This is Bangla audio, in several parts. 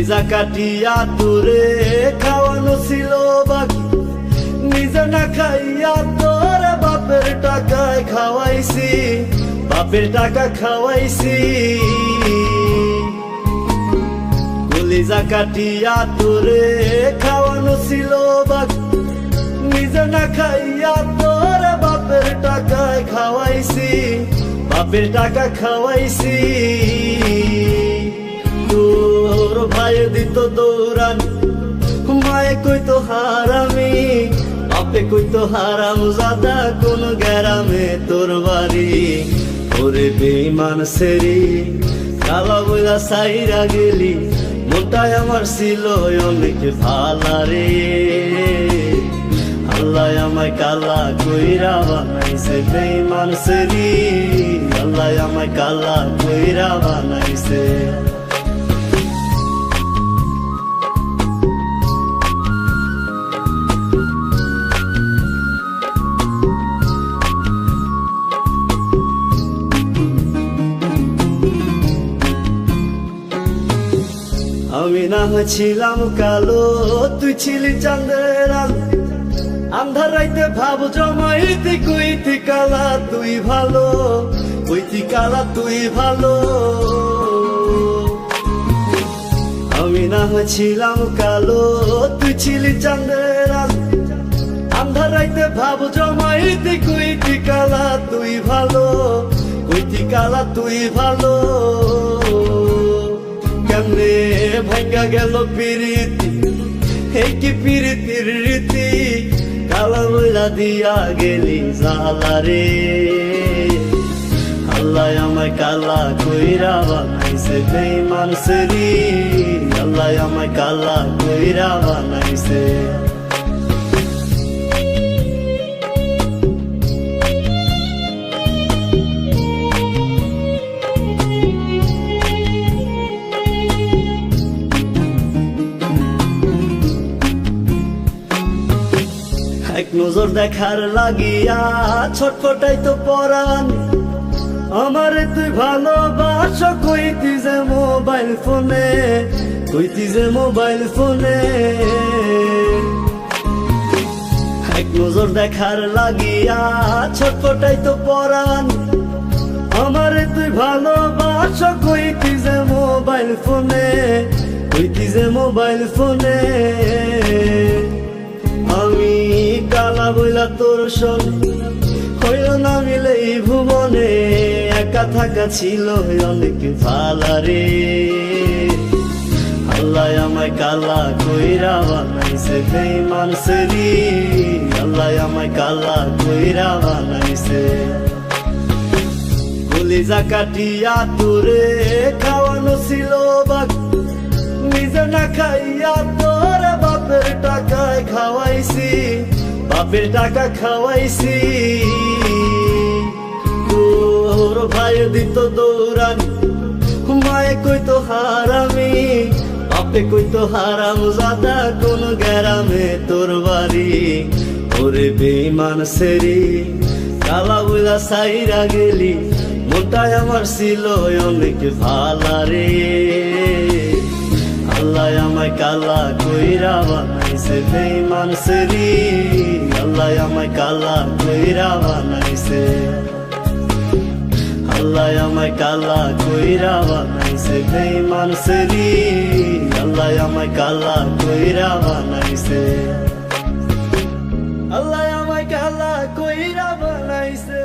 কলিজা কাটিয়া তোরে খাওয়ানো ছিল বাকি, নিজে না খাইয়া তোর বাপের টাকায় খাওয়াইছি, বাপের টাকা খাওয়াইছি। কলিজা কাটিয়া তোরে খাওয়ানো ছিল বাকি, নিজে না খাইয়া তোর বাপের টাকায় খাওয়াইছি, বাপের টাকা খাওয়াইছি। তোর ভাই দিত দৌড়ানি, মায়ে কইতো হারামি, বাপে কইতো হারাম জাদা, কোন গ্রামে তোর বাড়ি। ওরে বেঈমান সেরি কালা বইলা সাইরা গেলি, মনটায় আমার ছিল অনেক ভালা রে। আল্লাহ আমায় কালা কইরা বানাইছে বেঈমান সেরি, আল্লাহ আমায় কালা কইরা বানাইছে। আমি না হয়েছিলাম কালো, তুই ছিলি চাঁদের আলো, আন্ধার রাইতে ভাব জমাইতি, কইতি কালা তুই ভালো, কইতি কালা তুই ভালো। আমি না হয়েছিলাম কালো, তুই ছিলি চাঁদের আলো, আন্ধার রাইতে ভাব জমাইতি, কইতি কালা তুই ভালো, কইতি কালা তুই ভালো। কেমনে ভাঙ্গা গেল পিরিতি, এই কি পিরিতির রীতি, কালা বইলা দিয়া গেলি জালা রে। আল্লাহ আমায় কালা কইরা বানাইছে বেঈমান সেরি, আল্লাহ আমায় কালা কইরা বানাইছে। এক নজর দেখার লাগিয়া ছটফটাই তো পরাণ, আমারে তুই ভালোবাস, কইতি যে মোবাইল ফোনে, কইতি যে মোবাইল ফোনে। এক নজর দেখার লাগিয়া ছটফটাই তো পরাণ, আমারে তুই ভালোবাস, কইতি যে মোবাইল ফোনে, কইতি যে মোবাইল ফোনে। আমি কালা বইলা তোর সনে হইল না মিলে এই ভুবনে, একা থাকা ছিল অনেক ভালা রে। আল্লাহ আমায় কালা কইরা বানাইছে বেঈমান সেরি, আল্লাহ আমায় কালা কইরা বানাইছে। কলিজা কাটিয়া তোরে খাওয়ানো ছিল বাকি, নিজে না খাইয়া তোর বাপের টাকায় খাওয়াইছি, বাপের টাকা খাওয়াইছি। তোর ভাই দিত দৌড়ানি, মায়ে কইতো হারামি, বাপে কইতো হারাম জাদা, কোন গ্রামে তোর বাড়ি। ওরে বেঈমান সেরি কালা বইলা সাইরা গেলি, মনটায় আমার ছিল অনেক ভালা রে। আল্লাহ আমায় কালা কইরা বানাইছে বেঈমান সেরি, আল্লাহ আমায় কালা কইরা বানাইছে। আল্লাহ আমায় কালা কইরা বানাইছে বেঈমান সেরি, আল্লাহ আমায় কালা কইরা বানাইছে। আল্লাহ আমায় কালা কইরা বানাইছে,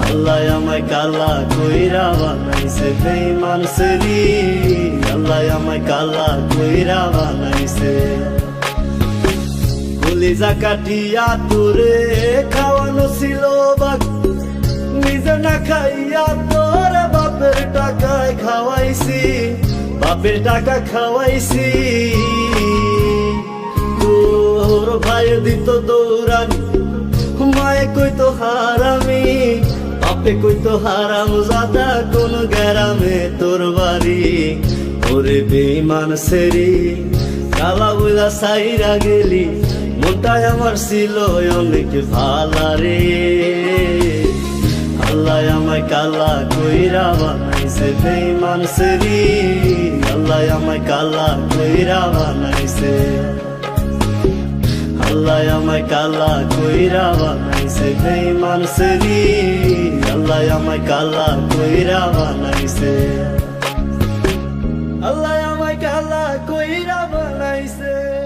আল্লাহ আমায় কালা কইরা বানাইছে বেঈমান সেরি, আল্লাহ আমায় কালা কইরা বানাইছে। কলিজা কাটিয়া তোরে খাওয়ানো ছিল বাকি, নিজে না খাইয়া তোর বাপের টাকায় খাওয়াইছি, বাপের টাকা খাওয়াইছি। তোর ভাই দিত দৌড়ানি, মায়ে কইতো হারামি, বাপে কইতো হারাম জাদা, কোন গ্রামে তোর বাড়ি। ওরে বেঈমান সেরি কালা বইলা সাইরা গেলি, মনটায় আমার ছিল অনেক ভালা রে। আল্লাহ আমায় কালা কইরা বানাইছে বেঈমান সেরি আল্লাহ আমায় কালা কইরা বানাইছে আল্লাহ আমায় কালা কইরা বানাইছে বেঈমান সেরি আল্লাহ আমায় কালা কইরা বানাইছে আল্লাহ আমায় কালা কইরা বানাইছে।